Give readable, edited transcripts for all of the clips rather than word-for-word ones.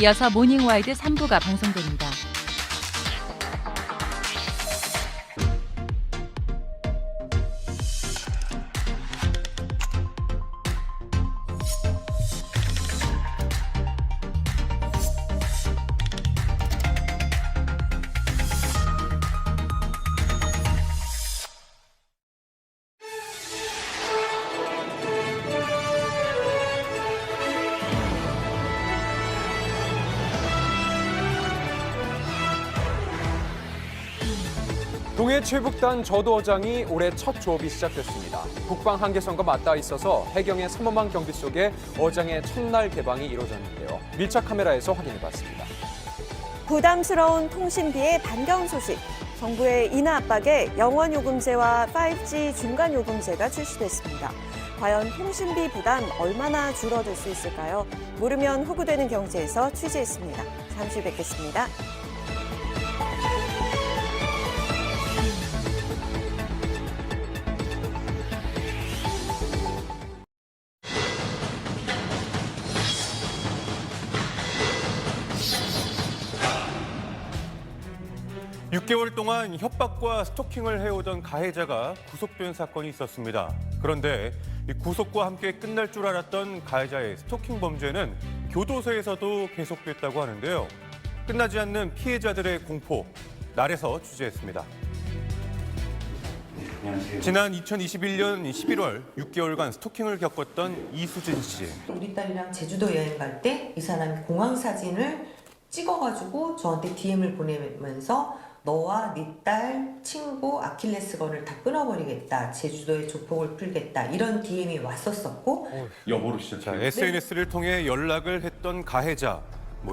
이어서 모닝와이드 3부가 방송됩니다. 동해 최북단 저도어장이 올해 첫 조업이 시작됐습니다. 북방 한계선과 맞닿아 있어서 해경의 삼엄한 경비 속에 어장의 첫날 개방이 이루어졌는데요. 밀착 카메라에서 확인해봤습니다. 부담스러운 통신비의 반경 소식. 정부의 인하 압박에 영원요금제와 5G 중간요금제가 출시됐습니다. 과연 통신비 부담 얼마나 줄어들 수 있을까요? 모르면 호구되는 경제에서 취재했습니다. 잠시 뵙겠습니다. 6개월 동안 협박과 스토킹을 해오던 가해자가 구속된 사건이 있었습니다. 그런데 이 구속과 함께 끝날 줄 알았던 가해자의 스토킹 범죄는 교도소에서도 계속됐다고 하는데요. 끝나지 않는 피해자들의 공포, 날에서 취재했습니다. 지난 2021년 11월 6개월간 스토킹을 겪었던 이수진 씨. 우리 딸이랑 제주도 여행 갈 때 이 사람이 공항 사진을 찍어가지고 저한테 DM을 보내면서 너와 네 딸 친구 아킬레스건을 다 끊어버리겠다. 제주도에 조폭을 풀겠다. 이런 DM이 왔었었고. 여보로 시작해요. SNS를 통해 연락을 했던 가해자,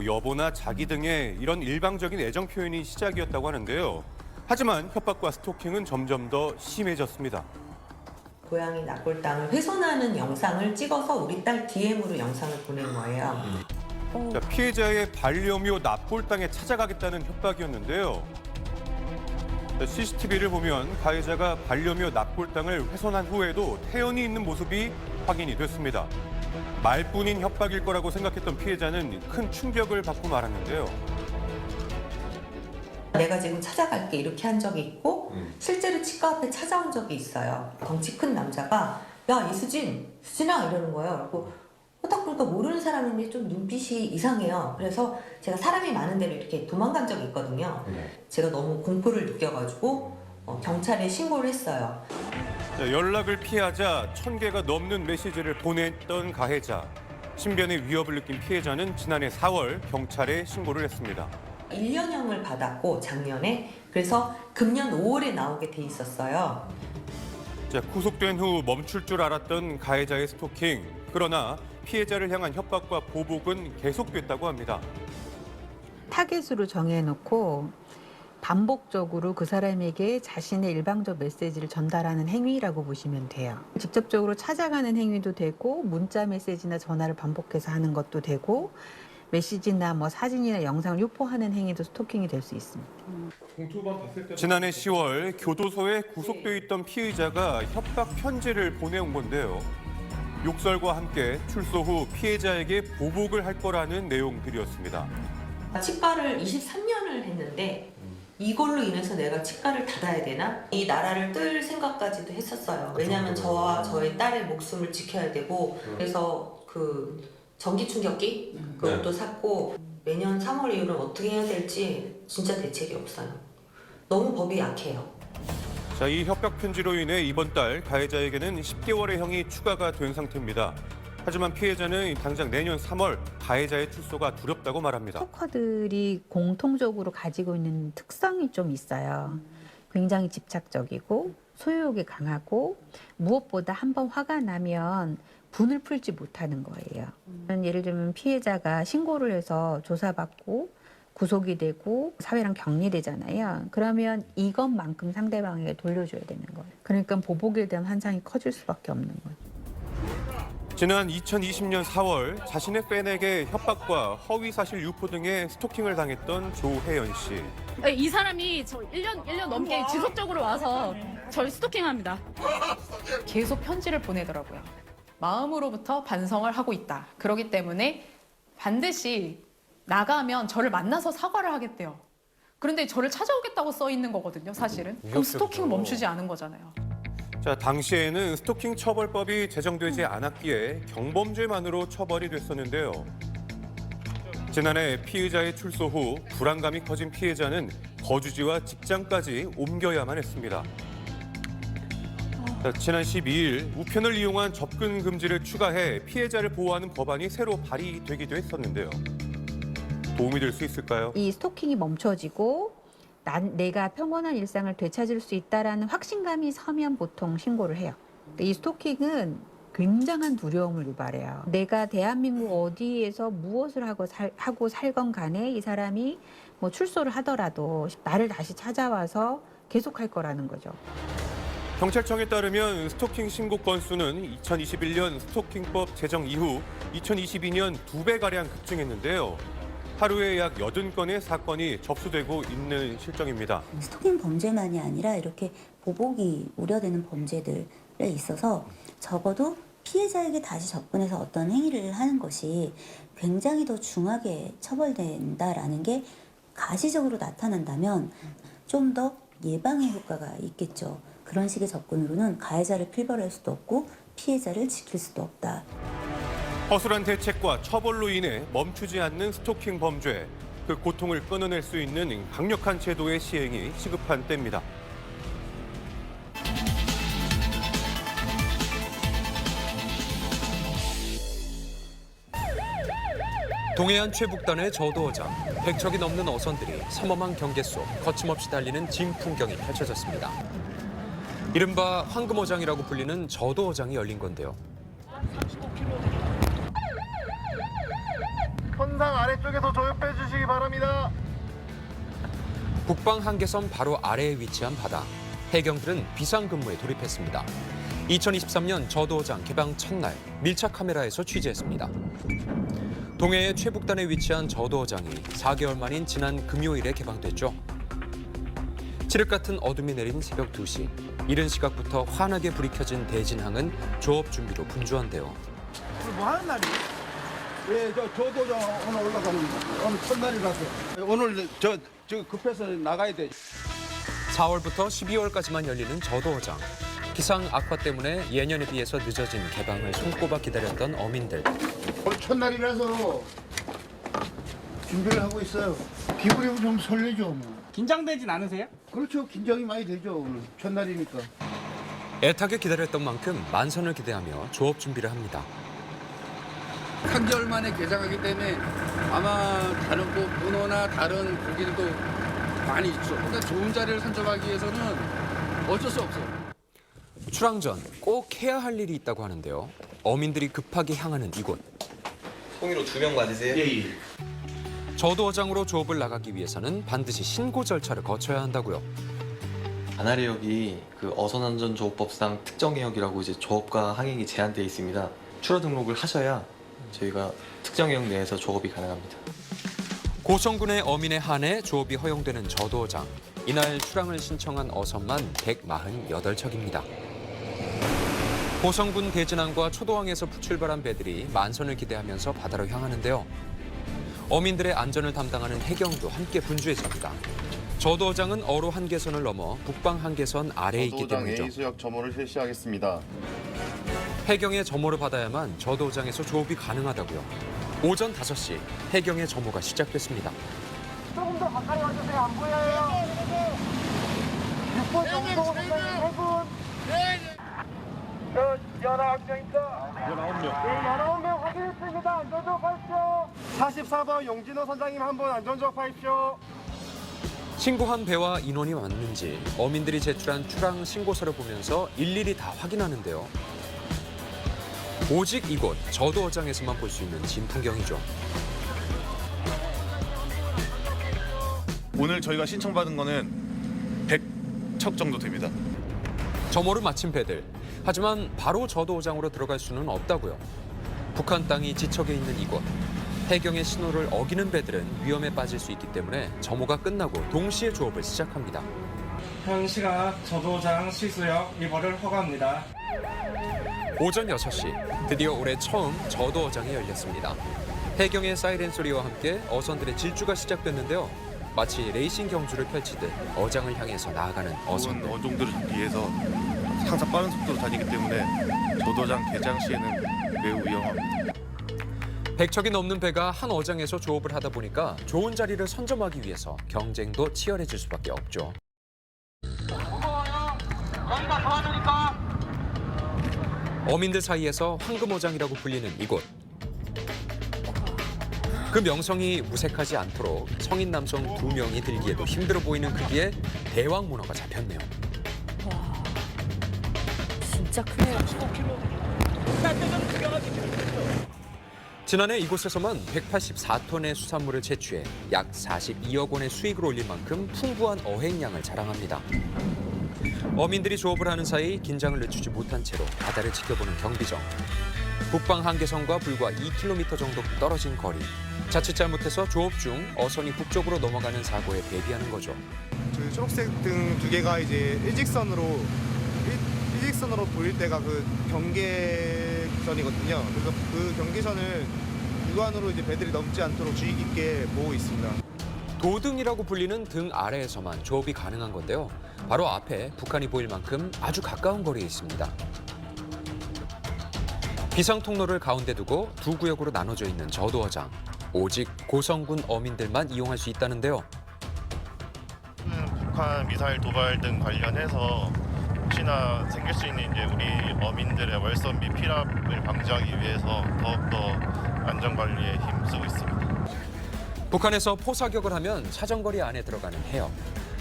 여보나 자기 등의 이런 일방적인 애정 표현이 시작이었다고 하는데요. 하지만 협박과 스토킹은 점점 더 심해졌습니다. 고양이 납골당을 훼손하는 영상을 찍어서 우리 딸 DM으로 영상을 보낸 거예요. 피해자의 반려묘 납골당에 찾아가겠다는 협박이었는데요. CCTV를 보면 가해자가 반려묘 납골당을 훼손한 후에도 태연히 있는 모습이 확인이 됐습니다. 말뿐인 협박일 거라고 생각했던 피해자는 큰 충격을 받고 말았는데요. 내가 지금 찾아갈게 이렇게 한 적이 있고 실제로 치과 앞에 찾아온 적이 있어요. 덩치 큰 남자가 야 수진아 이러는 거예요. 그리고 딱 보니까 모르는 사람인데 좀 눈빛이 이상해요. 그래서 제가 사람이 많은 데로 이렇게 도망간 적이 있거든요. 제가 너무 공포를 느껴가지고 경찰에 신고를 했어요. 연락을 피하자 1000개가 넘는 메시지를 보냈던 가해자. 신변의 위협을 느낀 피해자는 지난해 4월 경찰에 신고를 했습니다. 1년형을 받았고 작년에 그래서 금년 5월에 나오게 돼 있었어요. 구속된 후 멈출 줄 알았던 가해자의 스토킹. 그러나 피해자를 향한 협박과 보복은 계속됐다고 합니다. 타겟으로 정해놓고 반복적으로 그 사람에게 자신의 일방적 메시지를 전달하는 행위라고 보시면 돼요. 직접적으로 찾아가는 행위도 되고 문자 메시지나 전화를 반복해서 하는 것도 되고 메시지나 사진이나 영상을 유포하는 행위도 스토킹이 될 수 있습니다. 지난해 10월 교도소에 구속돼 있던 피의자가 협박 편지를 보내온 건데요. 욕설과 함께 출소 후 피해자에게 보복을 할 거라는 내용들이었습니다. 치과를 23년을 했는데 이걸로 인해서 내가 치과를 닫아야 되나? 이 나라를 뜰 생각까지도 했었어요. 왜냐하면 저와 저의 딸의 목숨을 지켜야 되고 그래서 그 전기 충격기 그것도 샀고 매년 3월 이후로 어떻게 해야 될지 진짜 대책이 없어요. 너무 법이 약해요. 이 협박 편지로 인해 이번 달 가해자에게는 10개월의 형이 추가가 된 상태입니다. 하지만 피해자는 당장 내년 3월 가해자의 출소가 두렵다고 말합니다. 스토커들이 공통적으로 가지고 있는 특성이 좀 있어요. 굉장히 집착적이고 소유욕이 강하고 무엇보다 한번 화가 나면 분을 풀지 못하는 거예요. 예를 들면 피해자가 신고를 해서 조사받고 구속이 되고 사회랑 격리되잖아요. 그러면 이것만큼 상대방에게 돌려줘야 되는 거예요. 그러니까 보복에 대한 환상이 커질 수밖에 없는 거예요. 지난 2020년 4월 자신의 팬에게 협박과 허위 사실 유포 등의 스토킹을 당했던 조혜연 씨. 이 사람이 저 1년 넘게 지속적으로 와서 저를 스토킹합니다. 계속 편지를 보내더라고요. 마음으로부터 반성을 하고 있다. 그렇기 때문에 반드시 나가면 저를 만나서 사과를 하겠대요. 그런데 저를 찾아오겠다고 써 있는 거거든요, 사실은. 그럼 위협적이죠. 스토킹은 멈추지 않은 거잖아요. 자, 당시에는 스토킹 처벌법이 제정되지 않았기에 경범죄만으로 처벌이 됐었는데요. 지난해 피의자의 출소 후 불안감이 커진 피해자는 거주지와 직장까지 옮겨야만 했습니다. 자, 지난 12일 우편을 이용한 접근 금지를 추가해 피해자를 보호하는 법안이 새로 발의되기도 했었는데요. 도움이 될 수 있을까요? 이 스토킹이 멈춰지고 내가 평온한 일상을 되찾을 수 있다라는 확신감이 서면 보통 신고를 해요. 이 스토킹은 굉장한 두려움을 유발해요. 내가 대한민국 어디에서 무엇을 하고 살건 간에 이 사람이 뭐 출소를 하더라도 나를 다시 찾아와서 계속할 거라는 거죠. 경찰청에 따르면 스토킹 신고 건수는 2021년 스토킹법 제정 이후 2022년 2배가량 급증했는데요. 하루에 약 80건의 사건이 접수되고 있는 실정입니다. 스토킹 범죄만이 아니라 이렇게 보복이 우려되는 범죄들에 있어서 적어도 피해자에게 다시 접근해서 어떤 행위를 하는 것이 굉장히 더 중하게 처벌된다라는 게 가시적으로 나타난다면 좀 더 예방의 효과가 있겠죠. 그런 식의 접근으로는 가해자를 필벌할 수도 없고 피해자를 지킬 수도 없다. 허술한 대책과 처벌로 인해 멈추지 않는 스토킹 범죄, 그 고통을 끊어낼 수 있는 강력한 제도의 시행이 시급한 때입니다. 동해안 최북단의 저도어장, 100척이 넘는 어선들이 삼엄한 경계 속 거침없이 달리는 진 풍경이 펼쳐졌습니다. 이른바 황금어장이라고 불리는 저도어장이 열린 건데요. 선상 아래쪽에서 조용해 주시기 바랍니다. 북방 한계선 바로 아래에 위치한 바다. 해경들은 비상근무에 돌입했습니다. 2023년 저도어장 개방 첫날 밀착 카메라에서 취재했습니다. 동해의 최북단에 위치한 저도어장이 4개월 만인 지난 금요일에 개방됐죠. 칠흑 같은 어둠이 내린 새벽 2시. 이른 시각부터 환하게 불이 켜진 대진항은 조업 준비로 분주한데요. 오늘 뭐 하는 날이에요? 예, 저도장 오늘 올라가는 오늘 첫날이라서 오늘 저 급해서 나가야 돼. 4월부터 12월까지만 열리는 저도어장. 기상 악화 때문에 예년에 비해서 늦어진 개방을 손꼽아 기다렸던 어민들. 오늘 첫날이라서 준비를 하고 있어요. 기분이 좀 설레죠. 뭐. 긴장되진 않으세요? 그렇죠. 긴장이 많이 되죠. 오늘 첫날이니까. 애타게 기다렸던 만큼 만선을 기대하며 조업 준비를 합니다. 3개월 만에 개장하기 때문에 아마 다른 뭐 문어나 다른 고기들도 많이 있죠. 근데 좋은 자리를 선점하기 위해서는 어쩔 수 없어요. 출항 전 꼭 해야 할 일이 있다고 하는데요. 어민들이 급하게 향하는 이곳. 송이로 2명 맞으세요? 예. 저도어장으로 조업을 나가기 위해서는 반드시 신고 절차를 거쳐야 한다고요. 관할해역이 그 어선안전조업법상 특정해역이라고 이제 조업과 항행이 제한되어 있습니다. 출하 등록을 하셔야 저희가 특정해역 내에서 조업이 가능합니다. 고성군의 어민에 한해 조업이 허용되는 저도어장. 이날 출항을 신청한 어선만 148척입니다. 고성군 대진항과 초도항에서 출발한 배들이 만선을 기대하면서 바다로 향하는데요. 어민들의 안전을 담당하는 해경도 함께 분주해집니다. 저도어장은 어로 한계선을 넘어 북방 한계선 아래에 있기 때문이죠. A수역 점호를 실시하겠습니다. 해경의 점호를 받아야만 저도어장에서 조업이 가능하다고요. 오전 5시 해경의 점호가 시작됐습니다. 조금 더 가까이 와주세요. 안 보여요. 6분 정도 3분. 19명입니다. 19명. 네, 19명 확인했습니다. 안전조업하십시오. 44번 용진호 선장님 한 분 안전조업하십시오. 신고한 배와 인원이 맞는지 어민들이 제출한 출항 신고서를 보면서 일일이 다 확인하는데요. 오직 이곳 저도어장에서만 볼 수 있는 진풍경이죠. 오늘 저희가 신청받은 거는 100척 정도 됩니다. 점호를 마친 배들. 하지만 바로 저도어장으로 들어갈 수는 없다고요. 북한 땅이 지척에 있는 이곳. 해경의 신호를 어기는 배들은 위험에 빠질 수 있기 때문에 점호가 끝나고 동시에 조업을 시작합니다. 현 시각 저도장 시수역 입어를 허가합니다. 오전 6시 드디어 올해 처음 저도어장이 열렸습니다. 해경의 사이렌 소리와 함께 어선들의 질주가 시작됐는데요. 마치 레이싱 경주를 펼치듯 어장을 향해서 나아가는 어선들. 어종들을 잡기 위해서 항상 빠른 속도로 다니기 때문에 저도장 개장 시에는 매우 위험합니다. 100척이 넘는 배가 한 어장에서 조업을 하다 보니까 좋은 자리를 선점하기 위해서 경쟁도 치열해질 수밖에 없죠. 어민들 사이에서 황금어장이라고 불리는 이곳. 그 명성이 무색하지 않도록 성인 남성 2명이 들기에도 힘들어 보이는 크기의 대왕 문어가 잡혔네요. 진짜 크네요. 지난해 이곳에서만 184톤의 수산물을 채취해 약 42억 원의 수익을 올린 만큼 풍부한 어획량을 자랑합니다. 어민들이 조업을 하는 사이 긴장을 늦추지 못한 채로 바다를 지켜보는 경비정. 북방 한계선과 불과 2km 정도 떨어진 거리. 자칫 잘못해서 조업 중 어선이 북쪽으로 넘어가는 사고에 대비하는 거죠. 그 초록색 등 2개가 이제 일직선으로 보일 때가 그 경계선이거든요. 그래서 그 경계선을 육안으로 이제 배들이 넘지 않도록 주의 깊게 보고 있습니다. 도등이라고 불리는 등 아래에서만 조업이 가능한 건데요. 바로 앞에 북한이 보일 만큼 아주 가까운 거리에 있습니다. 비상 통로를 가운데 두고 두 구역으로 나눠져 있는 저도어장. 오직 고성군 어민들만 이용할 수 있다는데요. 북한 미사일 도발 등 관련해서 혹시나 생길 수 있는 이제 우리 어민들의 월선 및 피랍을 방지하기 위해서 더욱더 안전 관리에 힘쓰고 있습니다. 북한에서 포사격을 하면 사정거리 안에 들어가는 해역.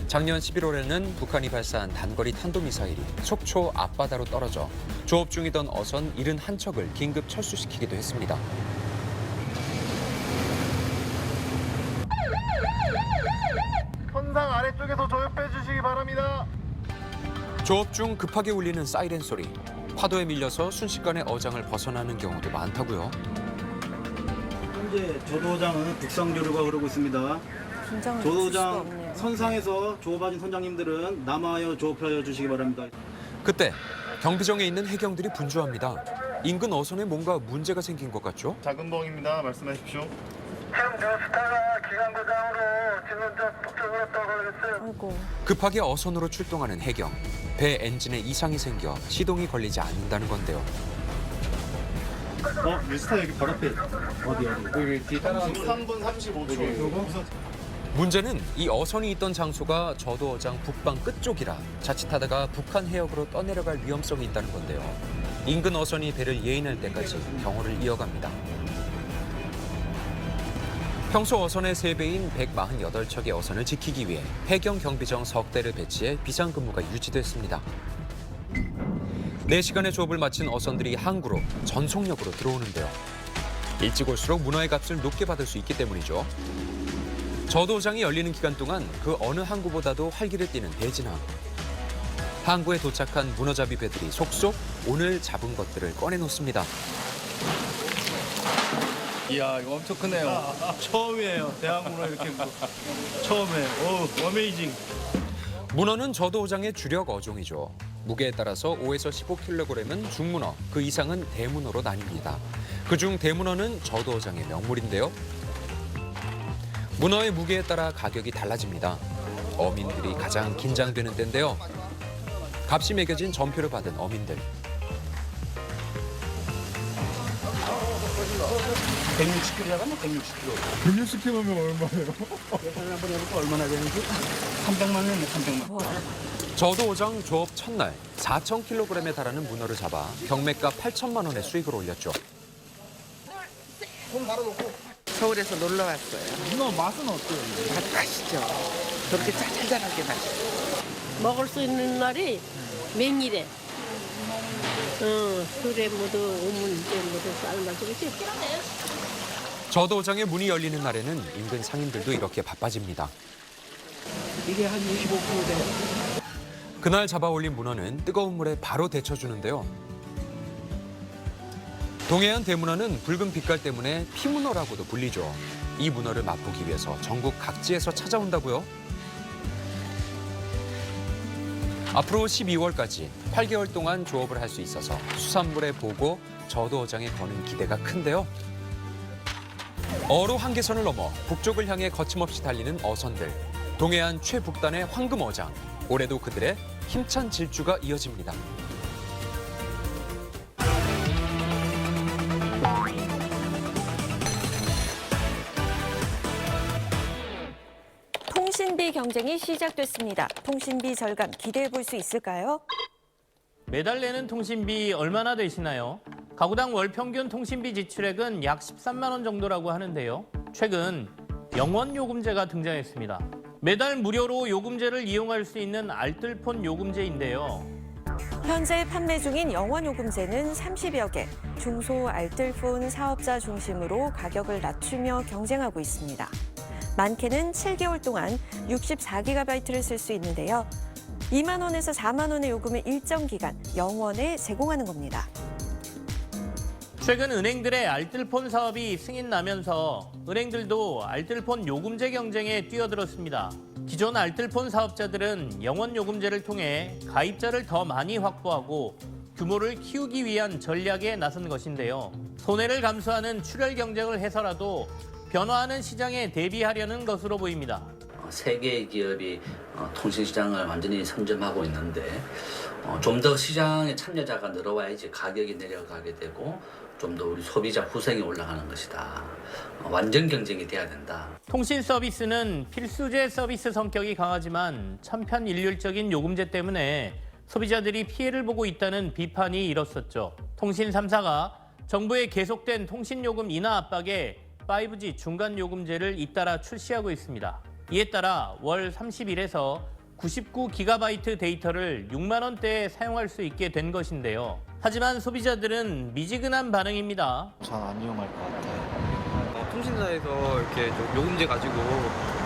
작년 11월에는 북한이 발사한 단거리 탄도미사일이 속초 앞바다로 떨어져 조업 중이던 어선 71척을 긴급 철수시키기도 했습니다. 선상 아래쪽에서 조업해 주시기 바랍니다. 조업 중 급하게 울리는 사이렌 소리. 파도에 밀려서 순식간에 어장을 벗어나는 경우도 많다고요. 현재 저도어장은 북상조류가 흐르고 있습니다. 저도어장 선상에서 조업하신 선장님들은 남하여 조업하여 주시기 바랍니다. 그때 경비정에 있는 해경들이 분주합니다. 인근 어선에 뭔가 문제가 생긴 것 같죠? 작은봉입니다. 말씀하십시오. 지금 저 스타가 기관부장으로 지금 저 북쪽으로 떠가겠어요. 아이고. 급하게 어선으로 출동하는 해경. 배 엔진에 이상이 생겨 시동이 걸리지 않는다는 건데요. 스타 여기 바로 앞에 어디? 여기 뒤 따라가는 3분 35초. 문제는 이 어선이 있던 장소가 저도어장 북방 끝쪽이라 자칫하다가 북한 해역으로 떠내려갈 위험성이 있다는 건데요. 인근 어선이 배를 예인할 때까지 경호를 이어갑니다. 평소 어선의 3배인 148척의 어선을 지키기 위해 해경 경비정 석 대를 배치해 비상근무가 유지됐습니다. 4시간의 조업을 마친 어선들이 항구로 전속력으로 들어오는데요. 일찍 올수록 문어의 값을 높게 받을 수 있기 때문이죠. 저도어장이 열리는 기간 동안 그 어느 항구보다도 활기를 띠는 대진항. 항구에 도착한 문어잡이 배들이 속속 오늘 잡은 것들을 꺼내놓습니다. 이야, 이거 엄청 크네요. 처음이에요. 대학문어 이렇게 처음에. 오, 어메이징. 문어는 저도어장의 주력 어종이죠. 무게에 따라서 5에서 15kg은 중문어, 그 이상은 대문어로 나뉩니다. 그중 대문어는 저도어장의 명물인데요. 문어의 무게에 따라 가격이 달라집니다. 어민들이 가장 긴장되는 때인데요. 값이 매겨진 전표를 받은 어민들. 160kg잖아, 160kg. 160kg면 얼마예요? 계산을 한번 해볼까? 얼마나 되는지? 300만 원이네, 300만 원. 저도어장 조업 첫날 4,000kg에 달하는 문어를 잡아 경매가 8천만 원의 수익을 올렸죠. 서울에서 놀러 왔어요. 문어 맛은 어때요? 맛있죠. 그렇게 짜잘하게 맛있어요. 먹을 수 있는 날이 맹일에. 그래 모두 오면 이제 모두 삶아서 그렇지. 저도어장의 문이 열리는 날에는 인근 상인들도 이렇게 바빠집니다. 이게 한 25kg 돼요. 그날 잡아올린 문어는 뜨거운 물에 바로 데쳐주는데요. 동해안 대문어는 붉은 빛깔 때문에 피문어라고도 불리죠. 이 문어를 맛보기 위해서 전국 각지에서 찾아온다고요. 앞으로 12월까지 8개월 동안 조업을 할 수 있어서 수산물의 보고 저도어장에 거는 기대가 큰데요. 어로 한계선을 넘어 북쪽을 향해 거침없이 달리는 어선들. 동해안 최북단의 황금어장. 올해도 그들의 힘찬 질주가 이어집니다. 통신비 경쟁이 시작됐습니다. 통신비 절감 기대해 볼 수 있을까요? 매달 내는 통신비 얼마나 되시나요? 가구당 월 평균 통신비 지출액은 약 13만 원 정도라고 하는데요. 최근 영원 요금제가 등장했습니다. 매달 무료로 요금제를 이용할 수 있는 알뜰폰 요금제인데요. 현재 판매 중인 영원요금제는 30여 개, 중소 알뜰폰 사업자 중심으로 가격을 낮추며 경쟁하고 있습니다. 많게는 7개월 동안 64GB를 쓸 수 있는데요. 2만 원에서 4만 원의 요금을 일정 기간 영원에 제공하는 겁니다. 최근 은행들의 알뜰폰 사업이 승인 나면서 은행들도 알뜰폰 요금제 경쟁에 뛰어들었습니다. 기존 알뜰폰 사업자들은 영원 요금제를 통해 가입자를 더 많이 확보하고 규모를 키우기 위한 전략에 나선 것인데요. 손해를 감수하는 출혈 경쟁을 해서라도 변화하는 시장에 대비하려는 것으로 보입니다. 세 개의 기업이 통신시장을 완전히 선점하고 있는데 좀 더 시장의 참여자가 늘어와야지 가격이 내려가게 되고 좀 더 우리 소비자 후생이 올라가는 것이다. 완전 경쟁이 돼야 된다. 통신 서비스는 필수제 서비스 성격이 강하지만 천편일률적인 요금제 때문에 소비자들이 피해를 보고 있다는 비판이 일었었죠. 통신 3사가 정부의 계속된 통신요금 인하 압박에 5G 중간요금제를 잇따라 출시하고 있습니다. 이에 따라 월 31에서 99GB 데이터를 6만 원대에 사용할 수 있게 된 것인데요. 하지만 소비자들은 미지근한 반응입니다. 전 안 이용할 것 같아요. 통신사에서 이렇게 요금제 가지고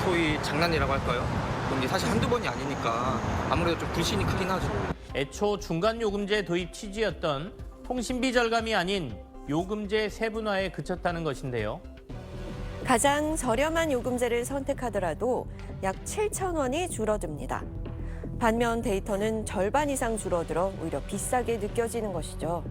소위 장난이라고 할까요? 그런 게 사실 한두 번이 아니니까 아무래도 좀 불신이 크긴 하죠. 애초 중간요금제 도입 취지였던 통신비 절감이 아닌 요금제 세분화에 그쳤다는 것인데요. 가장 저렴한 요금제를 선택하더라도 약 7,000원이 줄어듭니다. 반면 데이터는 절반 이상 줄어들어 오히려 비싸게 느껴지는 것이죠.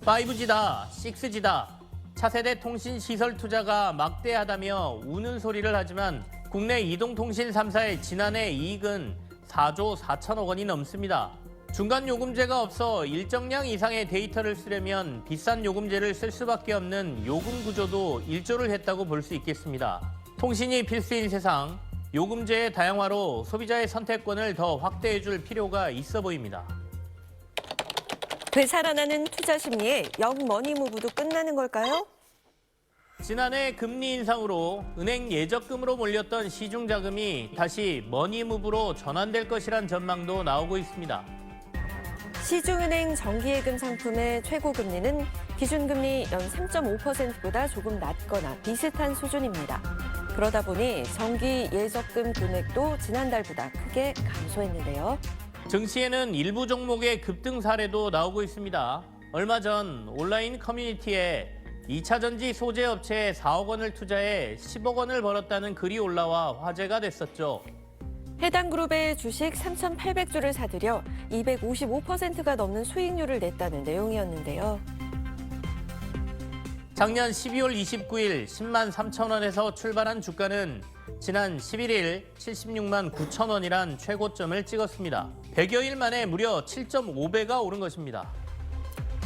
5G다, 6G다. 차세대 통신 시설 투자가 막대하다며 우는 소리를 하지만 국내 이동통신 3사의 지난해 이익은 4조 4천억 원이 넘습니다. 중간 요금제가 없어 일정량 이상의 데이터를 쓰려면 비싼 요금제를 쓸 수밖에 없는 요금 구조도 일조를 했다고 볼 수 있겠습니다. 통신이 필수인 세상, 요금제의 다양화로 소비자의 선택권을 더 확대해 줄 필요가 있어 보입니다. 되살아나는 투자 심리에 영머니무브도 끝나는 걸까요? 지난해 금리 인상으로 은행 예적금으로 몰렸던 시중 자금이 다시 머니무브로 전환될 것이란 전망도 나오고 있습니다. 시중은행 정기예금 상품의 최고 금리는 기준금리 연 3.5%보다 조금 낮거나 비슷한 수준입니다. 그러다 보니 정기 예적금 금액도 지난달보다 크게 감소했는데요. 증시에는 일부 종목의 급등 사례도 나오고 있습니다. 얼마 전 온라인 커뮤니티에 2차 전지 소재 업체에 4억 원을 투자해 10억 원을 벌었다는 글이 올라와 화제가 됐었죠. 해당 그룹의 주식 3,800주를 사들여 255%가 넘는 수익률을 냈다는 내용이었는데요. 작년 12월 29일 10만 3천 원에서 출발한 주가는 지난 11일 76만 9천 원이란 최고점을 찍었습니다. 100여일 만에 무려 7.5배가 오른 것입니다.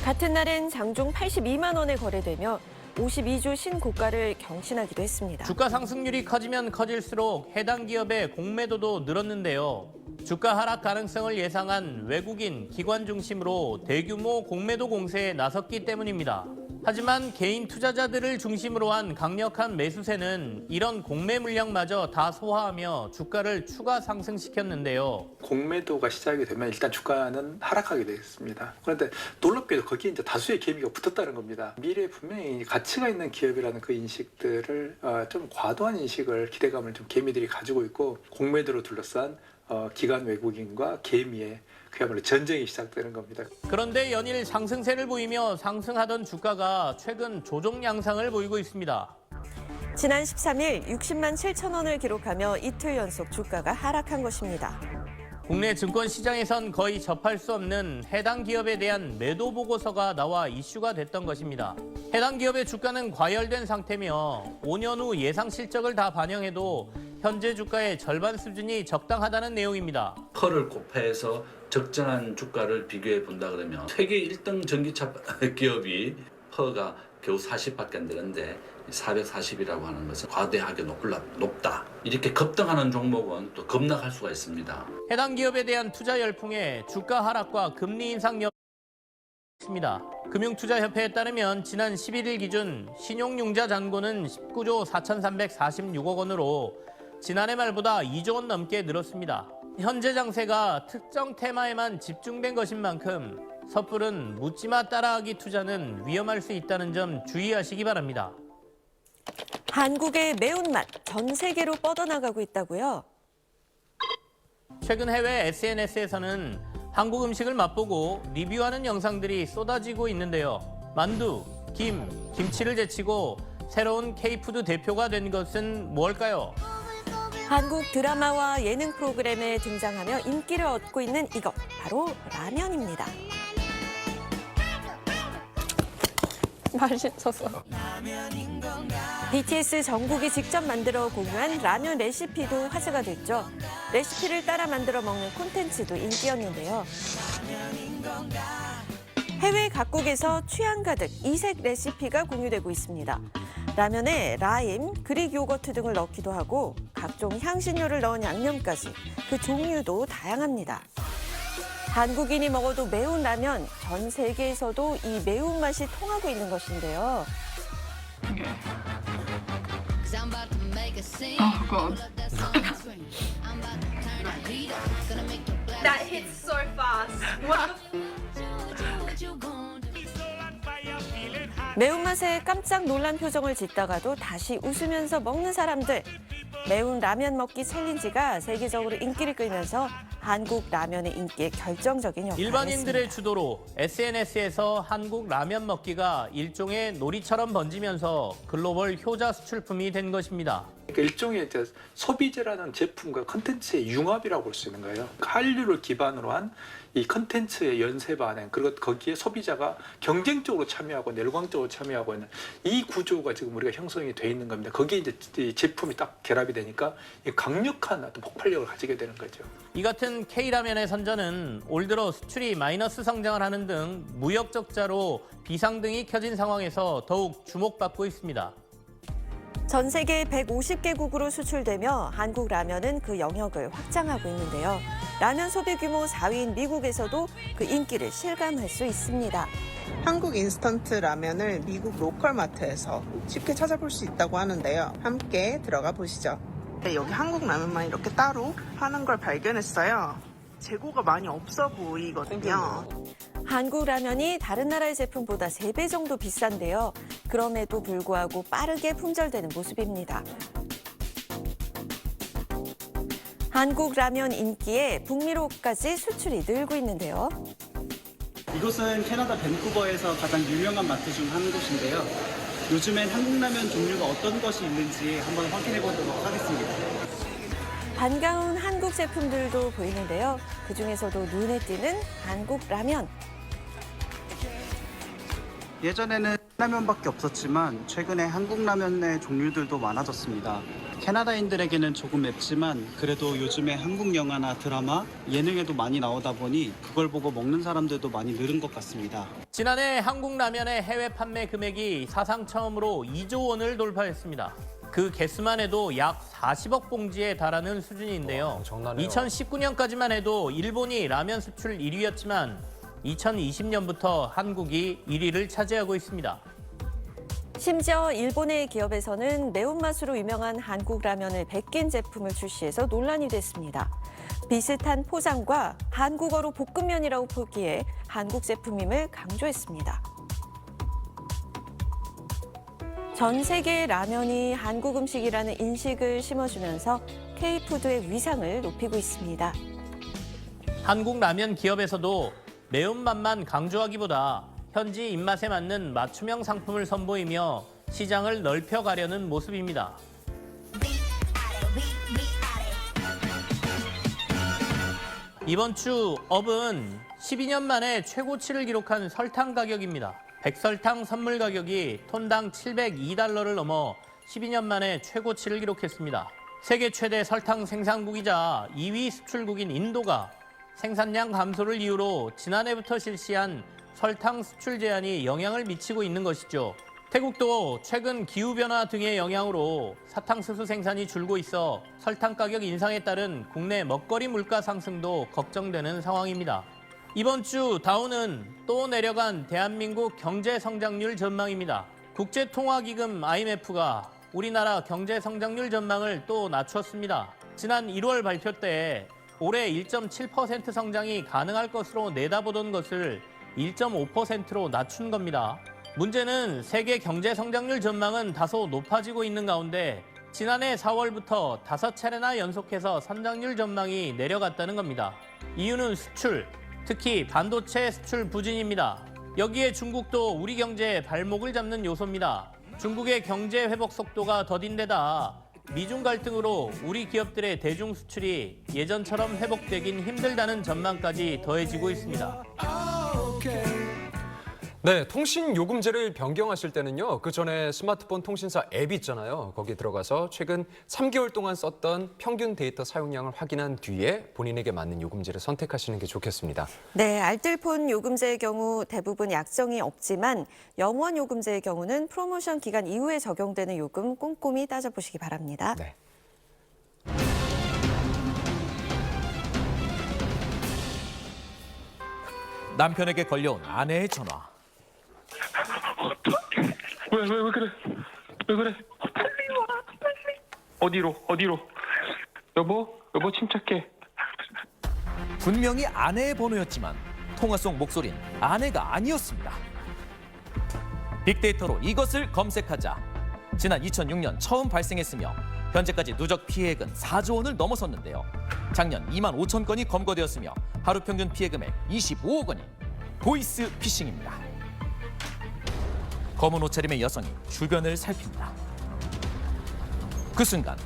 같은 날엔 장중 82만 원에 거래되며 52주 신고가를 경신하기도 했습니다. 주가 상승률이 커지면 커질수록 해당 기업의 공매도도 늘었는데요. 주가 하락 가능성을 예상한 외국인 기관 중심으로 대규모 공매도 공세에 나섰기 때문입니다. 하지만 개인 투자자들을 중심으로 한 강력한 매수세는 이런 공매 물량마저 다 소화하며 주가를 추가 상승시켰는데요. 공매도가 시작이 되면 일단 주가는 하락하게 되겠습니다. 그런데 놀랍게도 거기에 이제 다수의 개미가 붙었다는 겁니다. 미래에 분명히 가치가 있는 기업이라는 그 인식들을 좀 과도한 인식을 기대감을 좀 개미들이 가지고 있고 공매도로 둘러싼 기관 외국인과 개미의 그야말로 전쟁이 시작되는 겁니다. 그런데 연일 상승세를 보이며 상승하던 주가가 최근 조정 양상을 보이고 있습니다. 지난 13일 60만 7천 원을 기록하며 이틀 연속 주가가 하락한 것입니다. 국내 증권 시장에선 거의 접할 수 없는 해당 기업에 대한 매도 보고서가 나와 이슈가 됐던 것입니다. 해당 기업의 주가는 과열된 상태며 5년 후 예상 실적을 다 반영해도 현재 주가의 절반 수준이 적당하다는 내용입니다. 퍼를 곱해서 적정한 주가를 비교해 본다 그러면 세계 1등 전기차 기업이 퍼가 겨우 40밖에 안 되는데 440이라고 하는 것은 과대하게 높다. 이렇게 급등하는 종목은 또 급락할 수가 있습니다. 해당 기업에 대한 투자 열풍에 주가 하락과 금리 인상 있습니다. 금융투자협회에 따르면 지난 11일 기준 신용융자 잔고는 19조 4,346억 원으로 지난해 말보다 2조 원 넘게 늘었습니다. 현재 장세가 특정 테마에만 집중된 것인 만큼 섣부른 묻지마 따라하기 투자는 위험할 수 있다는 점 주의하시기 바랍니다. 한국의 매운맛 전 세계로 뻗어나가고 있다고요? 최근 해외 SNS에서는 한국 음식을 맛보고 리뷰하는 영상들이 쏟아지고 있는데요. 만두, 김치를 제치고 새로운 K푸드 대표가 된 것은 뭘까요? 한국 드라마와 예능 프로그램에 등장하며 인기를 얻고 있는 이것, 바로 라면입니다. 맛있어서. BTS 정국이 직접 만들어 공유한 라면 레시피도 화제가 됐죠. 레시피를 따라 만들어 먹는 콘텐츠도 인기였는데요. 해외 각국에서 취향 가득 이색 레시피가 공유되고 있습니다. 라면에 라임, 그릭 요거트 등을 넣기도 하고 각종 향신료를 넣은 양념까지 그 종류도 다양합니다. 한국인이 먹어도 매운 라면, 전 세계에서도 이 매운맛이 통하고 있는 것인데요. Oh God. That hits so fast. What 매운맛에 깜짝 놀란 표정을 짓다가도 다시 웃으면서 먹는 사람들. 매운 라면 먹기 챌린지가 세계적으로 인기를 끌면서 한국 라면의 인기에 결정적인 역할을 일반인들의 했습니다. 주도로 SNS에서 한국 라면 먹기가 일종의 놀이처럼 번지면서 글로벌 효자 수출품이 된 것입니다. 그러니까 일종의 이제 소비재라는 제품과 컨텐츠의 융합이라고 볼 수 있는 거예요. 한류를 기반으로 한 이 컨텐츠의 연쇄 반응, 그리고 거기에 소비자가 경쟁적으로 참여하고 열광적으로 참여하고 있는 이 구조가 지금 우리가 형성이 돼 있는 겁니다. 거기에 이제 이 제품이 딱 결합이 되니까 강력한 어떤 폭발력을 가지게 되는 거죠. 이 같은 K라면의 선전은 올 들어 수출이 마이너스 성장을 하는 등 무역 적자로 비상등이 켜진 상황에서 더욱 주목받고 있습니다. 전 세계 150개국으로 수출되며 한국 라면은 그 영역을 확장하고 있는데요. 라면 소비 규모 4위인 미국에서도 그 인기를 실감할 수 있습니다. 한국 인스턴트 라면을 미국 로컬 마트에서 쉽게 찾아볼 수 있다고 하는데요. 함께 들어가 보시죠. 네, 여기 한국 라면만 이렇게 따로 파는 걸 발견했어요. 재고가 많이 없어 보이거든요. 한국 라면이 다른 나라의 제품보다 3배 정도 비싼데요. 그럼에도 불구하고 빠르게 품절되는 모습입니다. 한국 라면 인기에 북미로까지 수출이 늘고 있는데요. 이곳은 캐나다 밴쿠버에서 가장 유명한 마트 중 한 곳인데요. 요즘엔 한국 라면 종류가 어떤 것이 있는지 한번 확인해 보도록 하겠습니다. 반가운 한국 제품들도 보이는데요. 그중에서도 눈에 띄는 한국 라면. 예전에는 라면밖에 없었지만 최근에 한국 라면의 종류들도 많아졌습니다. 캐나다인들에게는 조금 맵지만 그래도 요즘에 한국 영화나 드라마, 예능에도 많이 나오다 보니 그걸 보고 먹는 사람들도 많이 늘은 것 같습니다. 지난해 한국 라면의 해외 판매 금액이 사상 처음으로 2조 원을 돌파했습니다. 그 개수만 해도 약 40억 봉지에 달하는 수준인데요. 2019년까지만 해도 일본이 라면 수출 1위였지만 2020년부터 한국이 1위를 차지하고 있습니다. 심지어 일본의 기업에서는 매운맛으로 유명한 한국 라면을 베낀 제품을 출시해서 논란이 됐습니다. 비슷한 포장과 한국어로 볶음면이라고 표기해 한국 제품임을 강조했습니다. 전 세계의 라면이 한국 음식이라는 인식을 심어주면서 K푸드의 위상을 높이고 있습니다. 한국 라면 기업에서도 매운맛만 강조하기보다 현지 입맛에 맞는 맞춤형 상품을 선보이며 시장을 넓혀가려는 모습입니다. 이번 주 업은 12년 만에 최고치를 기록한 설탕 가격입니다. 백설탕 선물 가격이 톤당 702달러를 넘어 12년 만에 최고치를 기록했습니다. 세계 최대 설탕 생산국이자 2위 수출국인 인도가 생산량 감소를 이유로 지난해부터 실시한 설탕 수출 제한이 영향을 미치고 있는 것이죠. 태국도 최근 기후변화 등의 영향으로 사탕수수 생산이 줄고 있어 설탕 가격 인상에 따른 국내 먹거리 물가 상승도 걱정되는 상황입니다. 이번 주 다우는 또 내려간 대한민국 경제 성장률 전망입니다. 국제통화기금 IMF가 우리나라 경제 성장률 전망을 또 낮췄습니다. 지난 1월 발표 때 올해 1.7% 성장이 가능할 것으로 내다보던 것을 1.5%로 낮춘 겁니다. 문제는 세계 경제 성장률 전망은 다소 높아지고 있는 가운데 지난해 4월부터 5차례나 연속해서 성장률 전망이 내려갔다는 겁니다. 이유는 수출, 특히 반도체 수출 부진입니다. 여기에 중국도 우리 경제에 발목을 잡는 요소입니다. 중국의 경제 회복 속도가 더딘 데다 미중 갈등으로 우리 기업들의 대중 수출이 예전처럼 회복되긴 힘들다는 전망까지 더해지고 있습니다. 네, 통신 요금제를 변경하실 때는요. 그 전에 스마트폰 통신사 앱 있잖아요. 거기 들어가서 최근 3개월 동안 썼던 평균 데이터 사용량을 확인한 뒤에 본인에게 맞는 요금제를 선택하시는 게 좋겠습니다. 네, 알뜰폰 요금제의 경우 대부분 약정이 없지만 영원 요금제의 경우는 프로모션 기간 이후에 적용되는 요금 꼼꼼히 따져보시기 바랍니다. 네. 남편에게 걸려온 아내의 전화. 왜 그래? 왜 그래? 어디로? 여보 침착해. 분명히 아내의 번호였지만 통화 속 목소리는 아내가 아니었습니다. 빅데이터로 이것을 검색하자 지난 2006년 처음 발생했으며 현재까지 누적 피해액은 4조 원을 넘어섰는데요. 작년 2만 5천 건이 검거되었으며 하루 평균 피해 금액 25억 원인 보이스 피싱입니다. 검은 옷차림의 여성이 주변을 살핍니다. 그 순간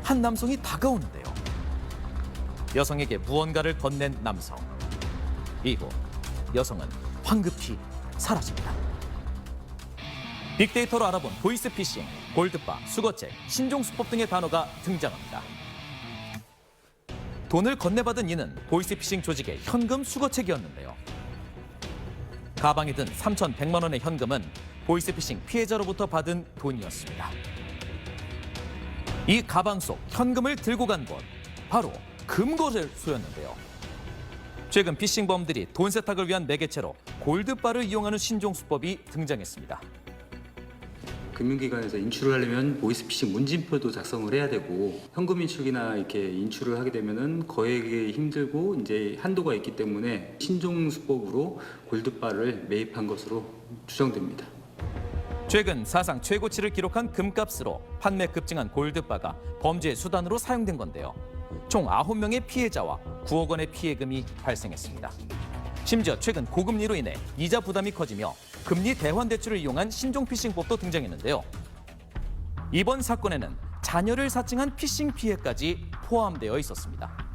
한 남성이 다가오는데요. 여성에게 무언가를 건넨 남성. 이후 여성은 황급히 사라집니다. 빅데이터로 알아본 보이스 피싱, 골드바, 수거책, 신종수법 등의 단어가 등장합니다. 돈을 건네받은 이는 보이스 피싱 조직의 현금 수거책이었는데요. 가방에 든 3,100만 원의 현금은 보이스피싱 피해자로부터 받은 돈이었습니다. 이 가방 속 현금을 들고 간 곳, 바로 금거래소였는데요. 최근 피싱범들이 돈 세탁을 위한 매개체로 골드바를 이용하는 신종수법이 등장했습니다. 금융기관에서 인출을 하려면 보이스피싱 문진표도 작성을 해야 되고 현금 인출이나 이렇게 인출을 하게 되면은 거액이 힘들고 이제 한도가 있기 때문에 신종수법으로 골드바를 매입한 것으로 추정됩니다. 최근 사상 최고치를 기록한 금값으로 판매 급증한 골드바가 범죄 수단으로 사용된 건데요. 총 9명의 피해자와 9억 원의 피해금이 발생했습니다. 심지어 최근 고금리로 인해 이자 부담이 커지며 금리 대환 대출을 이용한 신종 피싱법도 등장했는데요. 이번 사건에는 자녀를 사칭한 피싱 피해까지 포함되어 있었습니다.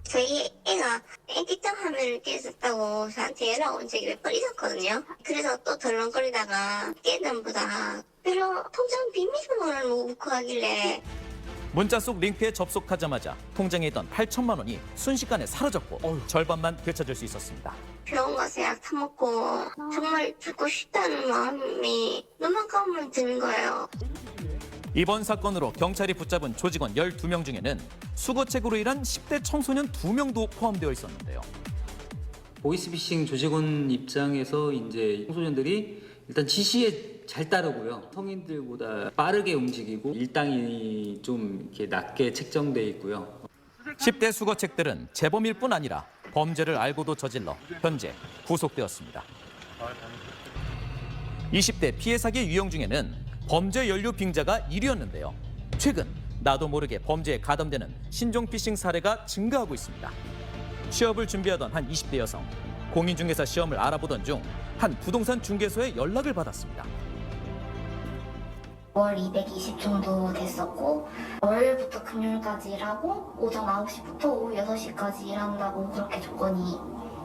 저희 애가 엔티장 화면을 띄었다고 저한테 연락 온 적이 몇 번 있었거든요. 그래서 또 덜렁거리다가 깨달보다 별로 통장 비밀번호를 못 구하길래 문자 속 링크에 접속하자마자 통장에 있던 8천만 원이 순식간에 사라졌고 절반만 되찾을 수 있었습니다. 병원 가서 약 타먹고 정말 죽고 싶다는 마음이 너만큼만 드는 거예요. 이번 사건으로 경찰이 붙잡은 조직원 12명 중에는 수거책으로 일한 10대 청소년 2명도 포함되어 있었는데요. 보이스피싱 조직원 입장에서 이제 청소년들이 일단 지시에 잘 따르고요. 성인들보다 빠르게 움직이고 일당이 좀 이렇게 낮게 책정돼 있고요. 10대 수거책들은 재범일 뿐 아니라 범죄를 알고도 저질러 현재 구속되었습니다. 20대 피해 사기 유형 중에는 범죄 연루 빙자가 1위였는데요. 최근 나도 모르게 범죄에 가담되는 신종 피싱 사례가 증가하고 있습니다. 취업을 준비하던 한 20대 여성, 공인중개사 시험을 알아보던 중 한 부동산 중개소에 연락을 받았습니다. 월 220 정도 됐었고 월요일부터 금요일까지 일하고 오전 9시부터 오후 6시까지 일한다고 그렇게 조건이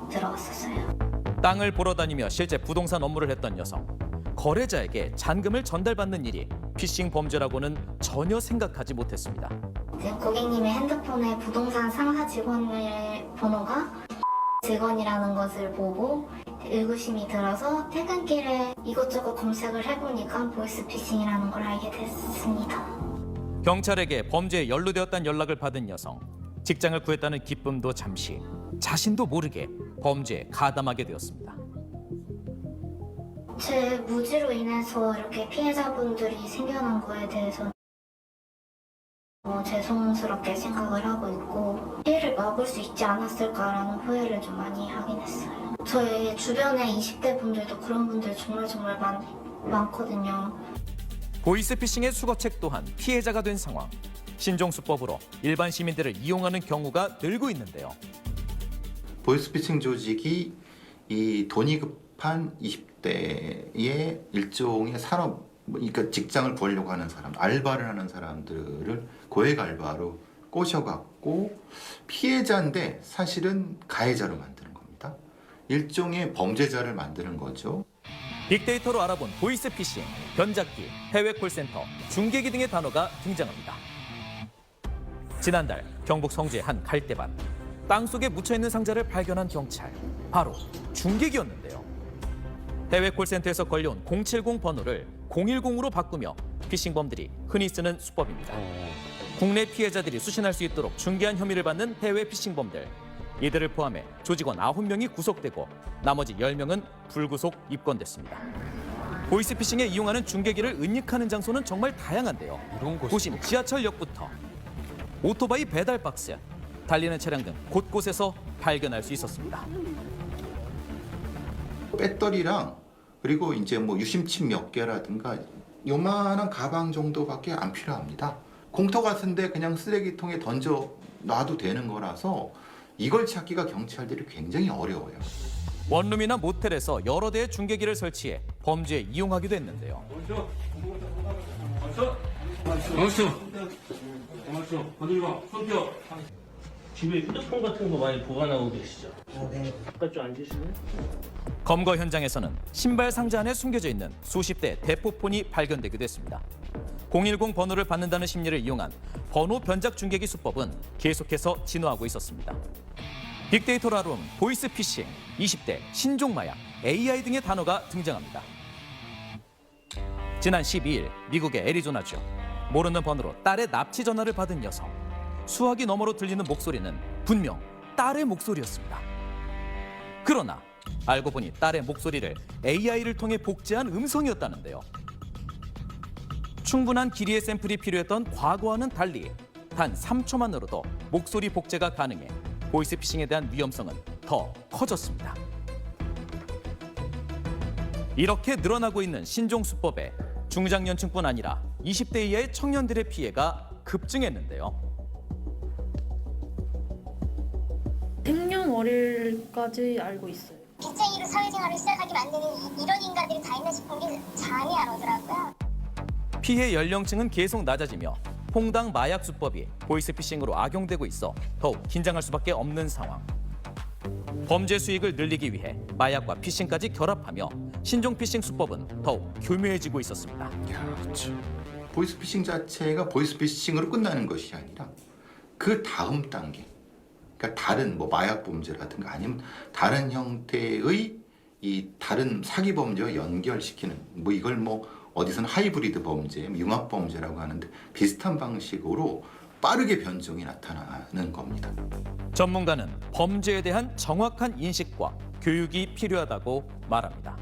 들어갔었어요. 땅을 보러 다니며 실제 부동산 업무를 했던 여성. 거래자에게 잔금을 전달받는 일이 피싱 범죄라고는 전혀 생각하지 못했습니다. 지금 고객님의 핸드폰에 부동산 상사 직원의 번호가 직원이라는 것을 보고 의구심이 들어서 퇴근길에 이것저것 검색을 해보니까 보이스피싱이라는 걸 알게 됐습니다. 경찰에게 범죄에 연루되었다는 연락을 받은 여성. 직장을 구했다는 기쁨도 잠시, 자신도 모르게 범죄에 가담하게 되었습니다. 제 무지로 인해서 이렇게 피해자분들이 생겨난 거에 대해서 죄송스럽게 생각을 하고 있고 피해를 막을 수 있지 않았을까라는 후회를 좀 많이 하긴 했어요. 저희 주변에 20대 분들도 그런 분들 정말 많거든요. 보이스피싱의 수거책 또한 피해자가 된 상황. 신종수법으로 일반 시민들을 이용하는 경우가 늘고 있는데요. 보이스피싱 조직이 이 돈이 급한 20대의 일종의 산업, 그러니까 직장을 구하려고 하는 사람, 알바를 하는 사람들을 고액 알바로 꼬셔갖고 피해자인데 사실은 가해자로 만드는 겁니다. 일종의 범죄자를 만드는 거죠. 빅데이터로 알아본 보이스피싱, 변작기, 해외 콜센터, 중개기 등의 단어가 등장합니다. 지난달 경북 성주의 한 갈대밭. 땅속에 묻혀있는 상자를 발견한 경찰. 바로 중개기였는데요. 해외 콜센터에서 걸려온 070 번호를 010으로 바꾸며 피싱범들이 흔히 쓰는 수법입니다. 국내 피해자들이 수신할 수 있도록 중개한 혐의를 받는 해외 피싱범들. 이들을 포함해 조직원 9명이 구속되고 나머지 10명은 불구속 입건됐습니다. 보이스피싱에 이용하는 중개기를 은닉하는 장소는 정말 다양한데요. 도심 지하철역부터 오토바이 배달 박스, 달리는 차량 등 곳곳에서 발견할 수 있었습니다. 배터리랑 그리고 이제 뭐 유심칩 몇 개라든가 요만한 가방 정도밖에 안 필요합니다. 공터 같은데 그냥 쓰레기통에 던져 놔도 되는 거라서 이걸 찾기가 경찰들이 굉장히 어려워요. 원룸이나 모텔에서 여러 대의 중개기를 설치해 범죄에 이용하기도 했는데요. 집에 휴대폰 같은 거 많이 보관하고 계시죠? 네. 잠깐 좀 앉으시면. 검거 현장에서는 신발 상자 안에 숨겨져 있는 수십 대의 대포폰이 발견되기도 했습니다. 010 번호를 받는다는 심리를 이용한 번호 변작 중개기 수법은 계속해서 진화하고 있었습니다. 빅데이터로 알아본 보이스피싱, 20대 신종마약, AI 등의 단어가 등장합니다. 지난 12일 미국의 애리조나주. 모르는 번호로 딸의 납치 전화를 받은 여성. 수화기 너머로 들리는 목소리는 분명 딸의 목소리였습니다. 그러나 알고 보니 딸의 목소리를 AI를 통해 복제한 음성이었다는데요. 충분한 길이의 샘플이 필요했던 과거와는 달리 단 3초만으로도 목소리 복제가 가능해 보이스피싱에 대한 위험성은 더 커졌습니다. 이렇게 늘어나고 있는 신종수법에 중장년층뿐 아니라 20대 이하의 청년들의 피해가 급증했는데요. 생년월일까지 알고 있어요. 빚쟁이로 사회생활을 시작하게 만드는 이런 인간들이 다 있나 싶은 게 잠이 안 오더라고요. 피해 연령층은 계속 낮아지며 홍당 마약 수법이 보이스피싱으로 악용되고 있어 더욱 긴장할 수밖에 없는 상황. 범죄 수익을 늘리기 위해 마약과 피싱까지 결합하며 신종 피싱 수법은 더욱 교묘해지고 있었습니다. 보이스피싱 자체가 보이스피싱으로 끝나는 것이 아니라 그 다음 단계, 그러니까 다른 뭐 마약 범죄라든가 아니면 다른 형태의 이 다른 사기 범죄와 연결시키는 뭐 이걸 뭐 어디서는 하이브리드 범죄, 융합 범죄라고 하는데 비슷한 방식으로 빠르게 변종이 나타나는 겁니다. 전문가는 범죄에 대한 정확한 인식과 교육이 필요하다고 말합니다.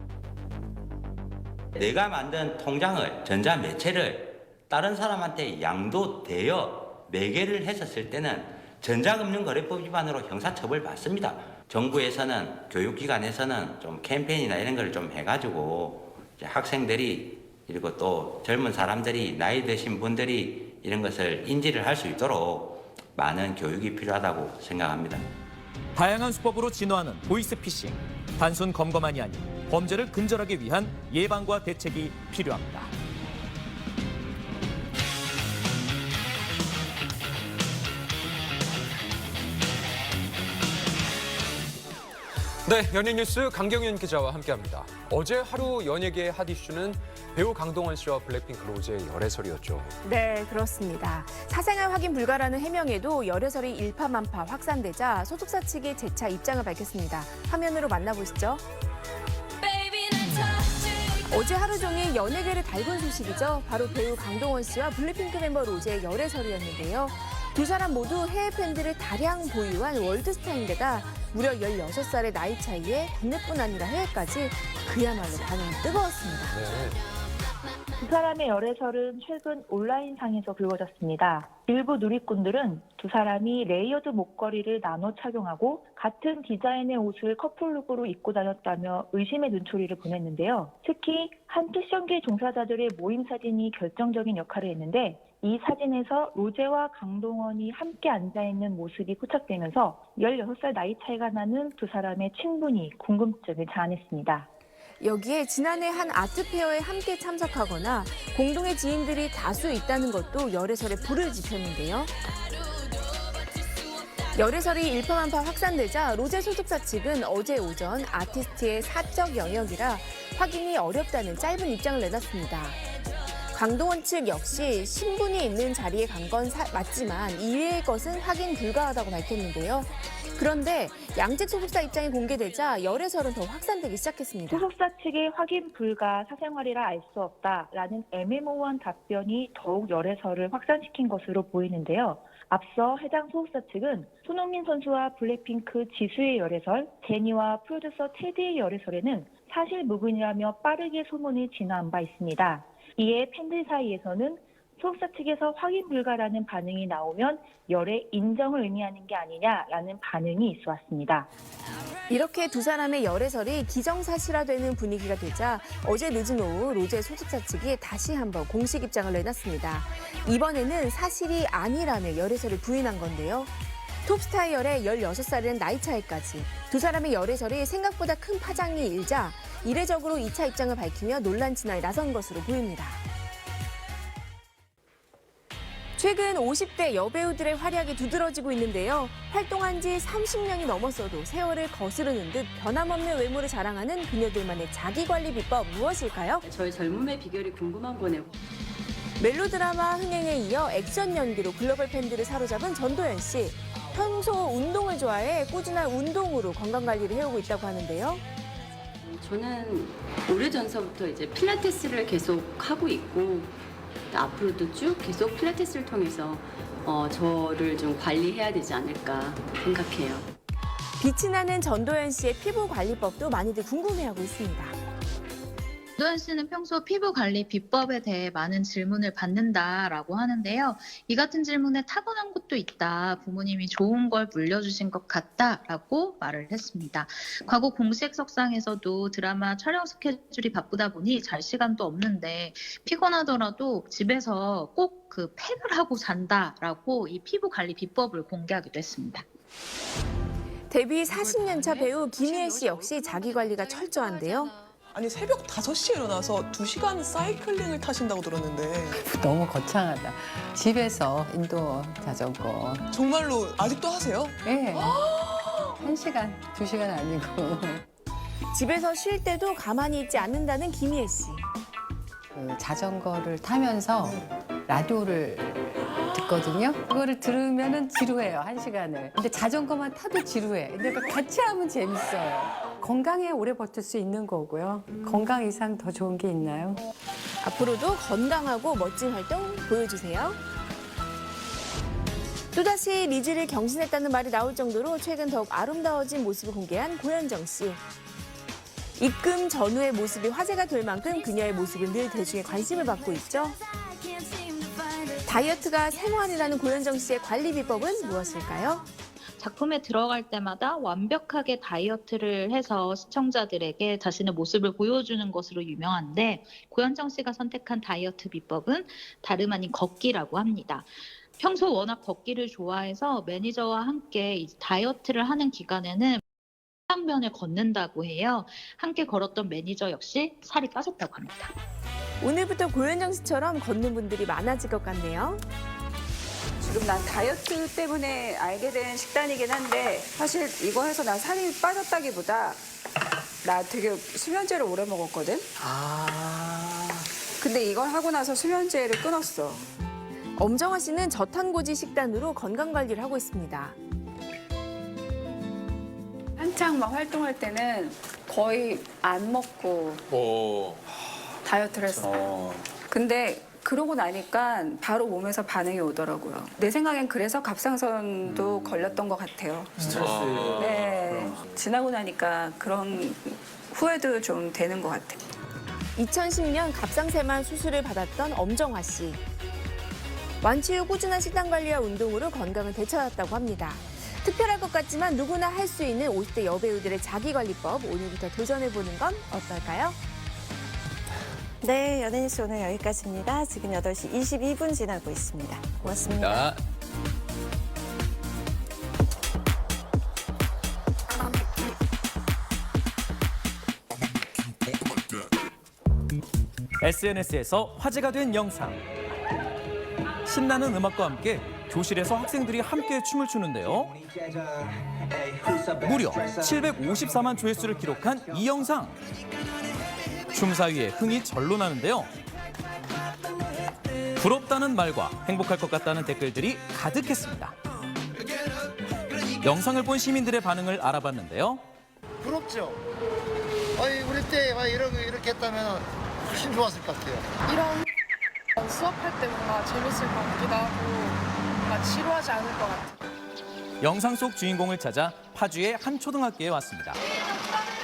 내가 만든 통장을, 전자매체를 다른 사람한테 양도되어 매개를 했었을 때는 전자금융거래법 위반으로 형사처벌 받습니다. 정부에서는 교육기관에서는 좀 캠페인이나 이런 걸 좀 해가지고 이제 학생들이 그리고 또 젊은 사람들이 나이 드신 분들이 이런 것을 인지를 할 수 있도록 많은 교육이 필요하다고 생각합니다. 다양한 수법으로 진화하는 보이스피싱. 단순 검거만이 아닌 범죄를 근절하기 위한 예방과 대책이 필요합니다. 네, 연예 뉴스 강경윤 기자와 함께합니다. 어제 하루 연예계의 핫 이슈는 배우 강동원 씨와 블랙핑크 로제의 열애설이었죠. 네, 그렇습니다. 사생활 확인 불가라는 해명에도 열애설이 일파만파 확산되자 소속사 측이 재차 입장을 밝혔습니다. 화면으로 만나보시죠. 어제 하루 종일 연예계를 달군 소식이죠. 바로 배우 강동원 씨와 블랙핑크 멤버 로제의 열애설이었는데요. 두 사람 모두 해외 팬들을 다량 보유한 월드스타인데다 무려 16살의 나이 차이에 국내뿐 아니라 해외까지 그야말로 반응이 뜨거웠습니다. 두 사람의 열애설은 최근 온라인상에서 불거졌습니다. 일부 누리꾼들은 두 사람이 레이어드 목걸이를 나눠 착용하고 같은 디자인의 옷을 커플룩으로 입고 다녔다며 의심의 눈초리를 보냈는데요. 특히 한 패션계 종사자들의 모임 사진이 결정적인 역할을 했는데 이 사진에서 로제와 강동원이 함께 앉아있는 모습이 포착되면서 16살 나이 차이가 나는 두 사람의 친분이 궁금증을 자아냈습니다. 여기에 지난해 한 아트페어에 함께 참석하거나 공동의 지인들이 다수 있다는 것도 열애설에 불을 지폈는데요. 열애설이 일파만파 확산되자 로제 소속사 측은 어제 오전 아티스트의 사적 영역이라 확인이 어렵다는 짧은 입장을 내놨습니다. 강동원 측 역시 신분이 있는 자리에 간 건 맞지만 이외의 것은 확인 불가하다고 밝혔는데요. 그런데 양측 소속사 입장이 공개되자 열애설은 더 확산되기 시작했습니다. 소속사 측의 확인 불가 사생활이라 알 수 없다라는 애매모호한 답변이 더욱 열애설을 확산시킨 것으로 보이는데요. 앞서 해당 소속사 측은 손흥민 선수와 블랙핑크 지수의 열애설, 제니와 프로듀서 테드의 열애설에는 사실 무근이라며 빠르게 소문을 진화한 바 있습니다. 이에 팬들 사이에서는 소속사 측에서 확인 불가라는 반응이 나오면 열애 인정을 의미하는 게 아니냐라는 반응이 있어 왔습니다. 이렇게 두 사람의 열애설이 기정사실화되는 분위기가 되자 어제 늦은 오후 로제 소속사 측이 다시 한번 공식 입장을 내놨습니다. 이번에는 사실이 아니라며 열애설을 부인한 건데요. 톱스타의 열애 16살이라는 나이 차이까지 두 사람의 열애설이 생각보다 큰 파장이 일자 이례적으로 2차 입장을 밝히며 논란 진화에 나선 것으로 보입니다. 최근 50대 여배우들의 활약이 두드러지고 있는데요. 활동한 지 30년이 넘었어도 세월을 거스르는 듯 변함없는 외모를 자랑하는 그녀들만의 자기관리 비법 무엇일까요? 저희 젊음의 비결이 궁금한 거네요. 멜로드라마 흥행에 이어 액션 연기로 글로벌 팬들을 사로잡은 전도연 씨. 평소 운동을 좋아해 꾸준한 운동으로 건강관리를 해오고 있다고 하는데요. 저는 오래전서부터 이제 필라테스를 계속 하고 있고 앞으로도 쭉 계속 필라테스를 통해서 저를 좀 관리해야 되지 않을까 생각해요. 빛이 나는 전도연 씨의 피부 관리법도 많이들 궁금해하고 있습니다. 전도연 씨는 평소 피부 관리 비법에 대해 많은 질문을 받는다라고 하는데요. 이 같은 질문에 타고난 것도 있다. 부모님이 좋은 걸 물려주신 것 같다라고 말을 했습니다. 과거 공식 석상에서도 드라마 촬영 스케줄이 바쁘다 보니 잘 시간도 없는데 피곤하더라도 집에서 꼭 그 팩을 하고 잔다라고 이 피부 관리 비법을 공개하기도 했습니다. 데뷔 40년 차 배우 김희애 씨 역시 자기 관리가 철저한데요. 아니 새벽 5시에 일어나서 2시간 사이클링을 타신다고 들었는데 너무 거창하다. 집에서 인도어 자전거. 정말로 아직도 하세요? 네. 1시간, 2시간 아니고. 집에서 쉴 때도 가만히 있지 않는다는 김희애 씨. 그 자전거를 타면서 라디오를 듣거든요. 그거를 들으면은 지루해요, 1시간을. 근데 자전거만 타도 지루해. 근데 같이 하면 재밌어요. 건강에 오래 버틸 수 있는 거고요. 건강 이상 더 좋은 게 있나요? 앞으로도 건강하고 멋진 활동 보여주세요. 또다시 리즈를 경신했다는 말이 나올 정도로 최근 더욱 아름다워진 모습을 공개한 고현정 씨. 입금 전후의 모습이 화제가 될 만큼 그녀의 모습은 늘 대중의 관심을 받고 있죠. 다이어트가 생활이라는 고현정 씨의 관리 비법은 무엇일까요? 작품에 들어갈 때마다 완벽하게 다이어트를 해서 시청자들에게 자신의 모습을 보여주는 것으로 유명한데 고현정 씨가 선택한 다이어트 비법은 다름 아닌 걷기라고 합니다. 평소 워낙 걷기를 좋아해서 매니저와 함께 다이어트를 하는 기간에는 면을 걷는다고 해요. 함께 걸었던 매니저 역시 살이 빠졌다고 합니다. 오늘부터 고현정 씨처럼 걷는 분들이 많아질 것 같네요. 지금 난 다이어트 때문에 알게 된 식단이긴 한데 사실 이거 해서 나 살이 빠졌다기보다 나 되게 수면제를 오래 먹었거든. 근데 이걸 하고 나서 수면제를 끊었어. 엄정화 씨는 저탄고지 식단으로 건강 관리를 하고 있습니다. 한창 막 활동할 때는 거의 안 먹고 다이어트를 했어. 근데 그러고 나니까 바로 몸에서 반응이 오더라고요. 내 생각엔 그래서 갑상선도 걸렸던 것 같아요. 스트레스. 네. 지나고 나니까 그런 후회도 좀 되는 것 같아요. 2010년 갑상세만 수술을 받았던 엄정화 씨. 완치 후 꾸준한 식단 관리와 운동으로 건강을 되찾았다고 합니다. 특별할 것 같지만 누구나 할 수 있는 50대 여배우들의 자기관리법 오늘부터 도전해보는 건 어떨까요? 네, 연예뉴스 오늘 여기까지입니다. 지금 8시 22분 지나고 있습니다. 고맙습니다. SNS에서 화제가 된 영상. 신나는 음악과 함께 교실에서 학생들이 함께 춤을 추는데요. 무려 754만 조회수를 기록한 이 영상. 춤 사이에 흥이 절로 나는데요. 부럽다는 말과 행복할 것 같다는 댓글들이 가득했습니다. 영상을 본 시민들의 반응을 알아봤는데요. 부럽죠? 아니 우리 때 이렇게 했다면 훨씬 좋았을 것 같아요. 이런 수업할 때 뭔가 재밌을 것 같기도 하고 뭔가 지루하지 않을 것 같아요. 영상 속 주인공을 찾아 파주의 한 초등학교에 왔습니다.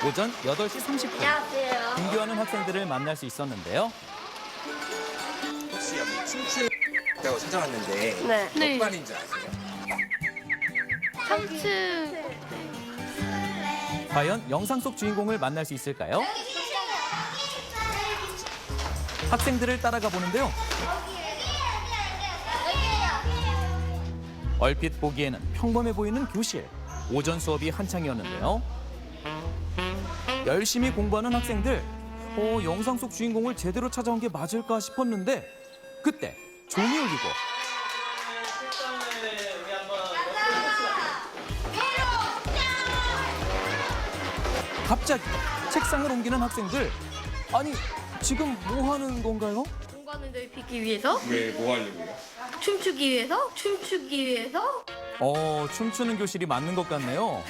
오전 8시 30분. 안녕하세요. 등교하는 학생들을 만날 수 있었는데요. 혹시 여기 춤추다고 찾아왔는데 네. 몇 반인지 아세요? 3층. 과연 영상 속 주인공을 만날 수 있을까요? 학생들을 따라가 보는데요. 얼핏 보기에는 평범해 보이는 교실. 오전 수업이 한창이었는데요. 열심히 공부하는 학생들. 영상 속 주인공을 제대로 찾아온 게 맞을까 싶었는데 그때 종이 울리고 갑자기 책상을 옮기는 학생들. 아니, 지금 뭐 하는 건가요? 공부하는 빚기 위해서? 왜 뭐 하려고요? 춤추기 위해서? 춤추기 위해서? 춤추는 교실이 맞는 것 같네요.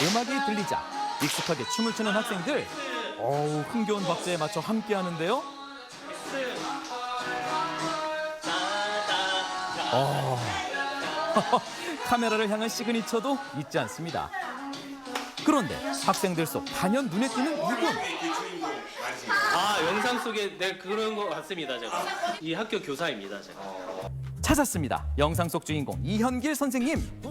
음악이 들리자 익숙하게 춤을 추는 학생들. 흥겨운 박자에 맞춰 함께 하는데요. 카메라를 향한 시그니처도 잊지 않습니다. 그런데 학생들 속 단연 눈에 띄는 이분. 영상 속에 그런 거 같습니다, 제가. 이 학교 교사입니다, 제가. 찾았습니다. 영상 속 주인공 이현길 선생님.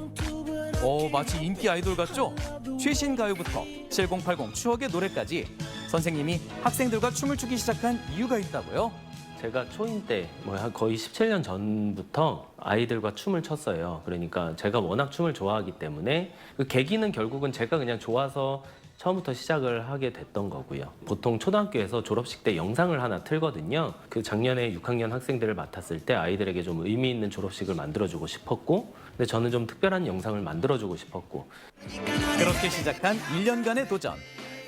마치 인기 아이돌 같죠? 최신 가요부터 7080 추억의 노래까지 선생님이 학생들과 춤을 추기 시작한 이유가 있다고요? 제가 초임 때 거의 17년 전부터 아이들과 춤을 췄어요. 그러니까 제가 워낙 춤을 좋아하기 때문에 그 계기는 결국은 제가 그냥 좋아서 처음부터 시작을 하게 됐던 거고요. 보통 초등학교에서 졸업식 때 영상을 하나 틀거든요. 그 작년에 6학년 학생들을 맡았을 때 아이들에게 좀 의미 있는 졸업식을 만들어주고 싶었고, 근데 저는 좀 특별한 영상을 만들어주고 싶었고. 그렇게 시작한 1년간의 도전.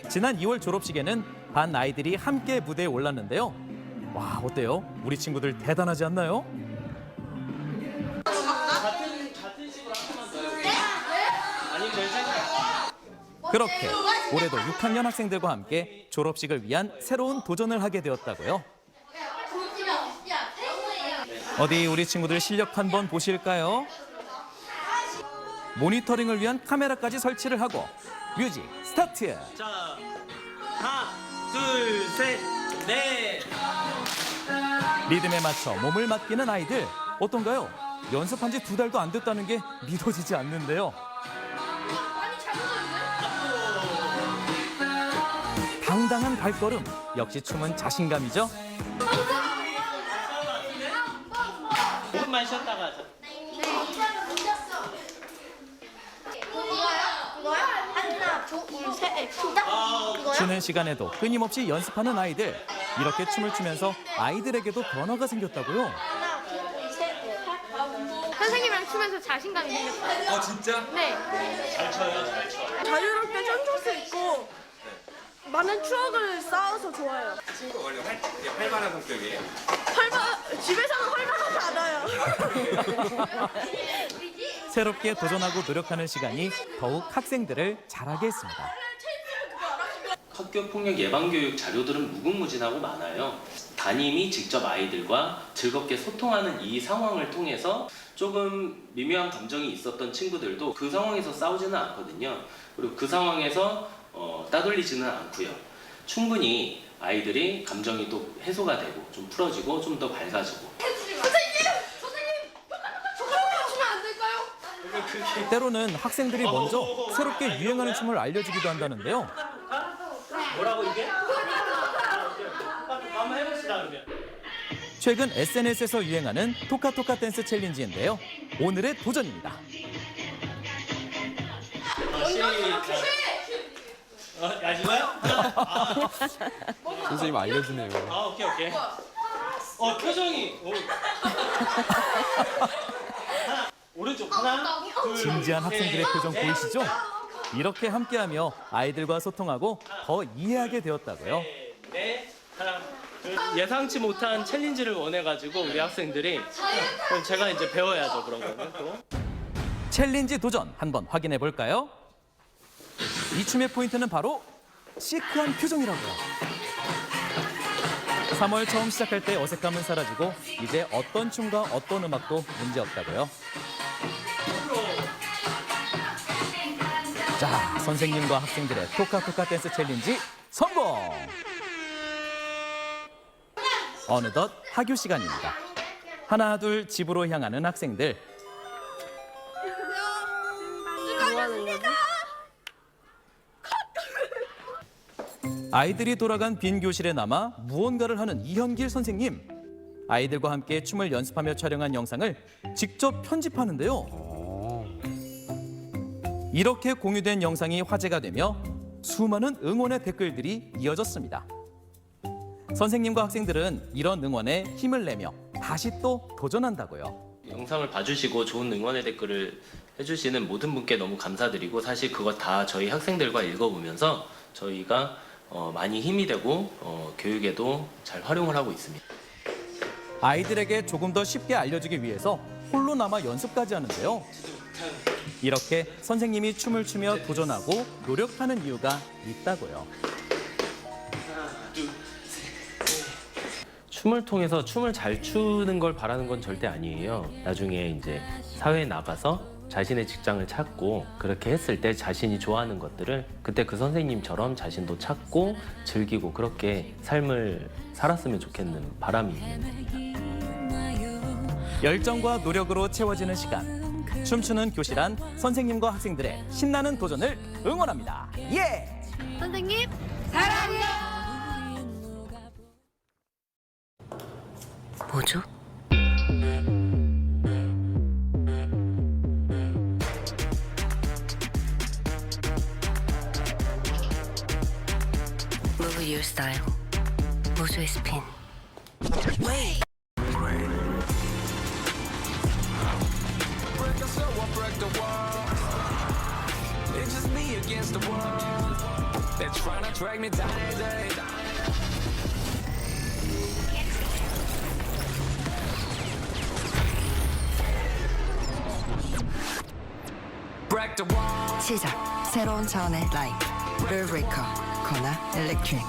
지난 2월 졸업식에는 반 아이들이 함께 무대에 올랐는데요. 와, 어때요? 우리 친구들 대단하지 않나요? 그렇게 올해도 6학년 학생들과 함께 졸업식을 위한 새로운 도전을 하게 되었다고요. 어디 우리 친구들 실력 한번 보실까요? 모니터링을 위한 카메라까지 설치를 하고 뮤직 스타트! 자, 하나, 둘, 셋, 넷. 리듬에 맞춰 몸을 맡기는 아이들. 어떤가요? 연습한 지 2달도 안 됐다는 게 믿어지지 않는데요. 당당한 발걸음. 역시 춤은 자신감이죠. 조금만 쉬었다가 하자. 하나, 둘, 셋, 이거요? 쉬는 시간에도 끊임없이 연습하는 아이들. 이렇게 춤을 추면서 아이들에게도 변화가 생겼다고요. 하나, 둘, 셋, 넷. 선생님이랑 추면서 자신감이 생겼어요. 진짜? 네. 잘 쳐요, 잘 쳐. 자유롭게 던질 수 있고 많은 추억을 쌓아서 좋아요. 친구가 원래 활발한 성격이에요. 집에서는 활발하지 않아요. 새롭게 도전하고 노력하는 시간이 더욱 학생들을 자라게 했습니다. 학교 폭력 예방 교육 자료들은 무궁무진하고 많아요. 담임이 직접 아이들과 즐겁게 소통하는 이 상황을 통해서 조금 미묘한 감정이 있었던 친구들도 그 상황에서 싸우지는 않거든요. 그리고 그 상황에서 따돌리지는 않고요. 충분히 아이들이 감정이 또 해소가 되고 좀 풀어지고 좀 더 밝아지고. 때로는 학생들이 먼저 새롭게 유행하는 춤을 알려주기도 한다는데요. 뭐라고 이게? 한번 해봅시다 그러면. 최근 SNS에서 유행하는 토카토카 댄스 챌린지인데요. 오늘의 도전입니다. 야지가요? 선생님 알려주네요. 오케이. 표정이. 오른쪽 하나, 둘. 진지한 학생들의 표정 보이시죠? 이렇게 함께하며 아이들과 소통하고 더 이해하게 되었다고요. 네, 하나, 둘. 예상치 못한 챌린지를 원해가지고 우리 학생들이 그럼 제가 이제 배워야죠 그런 거는 또. 챌린지 도전 한번 확인해 볼까요? 이 춤의 포인트는 바로 시크한 표정이라고요. 3월 처음 시작할 때 어색함은 사라지고 이제 어떤 춤과 어떤 음악도 문제없다고요. 자, 선생님과 학생들의 토카토카 댄스 챌린지 성공! 어느덧 하교 시간입니다. 하나 둘 집으로 향하는 학생들. 아이들이 돌아간 빈 교실에 남아 무언가를 하는 이현길 선생님. 아이들과 함께 춤을 연습하며 촬영한 영상을 직접 편집하는데요. 이렇게 공유된 영상이 화제가 되며 수많은 응원의 댓글들이 이어졌습니다. 선생님과 학생들은 이런 응원에 힘을 내며 다시 또 도전한다고요. 영상을 봐주시고 좋은 응원의 댓글을 해주시는 모든 분께 너무 감사드리고 사실 그거 다 저희 학생들과 읽어보면서 저희가 많이 힘이 되고 교육에도 잘 활용을 하고 있습니다. 아이들에게 조금 더 쉽게 알려주기 위해서 홀로 남아 연습까지 하는데요. 이렇게 선생님이 춤을 추며 도전하고 노력하는 이유가 있다고요. 춤을 통해서 춤을 잘 추는 걸 바라는 건 절대 아니에요. 나중에 이제 사회에 나가서 자신의 직장을 찾고 그렇게 했을 때 자신이 좋아하는 것들을 그때 그 선생님처럼 자신도 찾고 즐기고 그렇게 삶을 살았으면 좋겠는 바람이 있는 겁니다. 열정과 노력으로 채워지는 시간. 춤추는 교실안 선생님과 학생들의 신나는 도전을 응원합니다. 예! 선생님 사랑해요. 뭐죠? Move your style. 모조의 스핀. 시작. 새로운 차원의 라이프. 르브레이커. 코나 일렉트릭.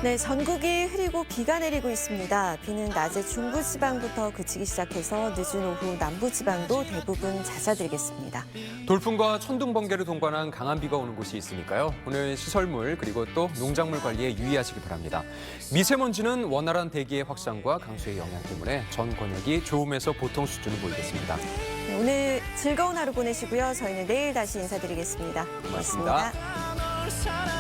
네, 전국이 흐리고 비가 내리고 있습니다. 비는 낮에 중부지방부터 그치기 시작해서 늦은 오후 남부지방도 대부분 잦아들겠습니다. 돌풍과 천둥, 번개를 동반한 강한 비가 오는 곳이 있으니까요. 오늘 시설물 그리고 또 농작물 관리에 유의하시기 바랍니다. 미세먼지는 원활한 대기의 확산과 강수의 영향 때문에 전 권역이 좋음에서 보통 수준을 보이겠습니다. 네, 오늘 즐거운 하루 보내시고요. 저희는 내일 다시 인사드리겠습니다. 고맙습니다. 고맙습니다.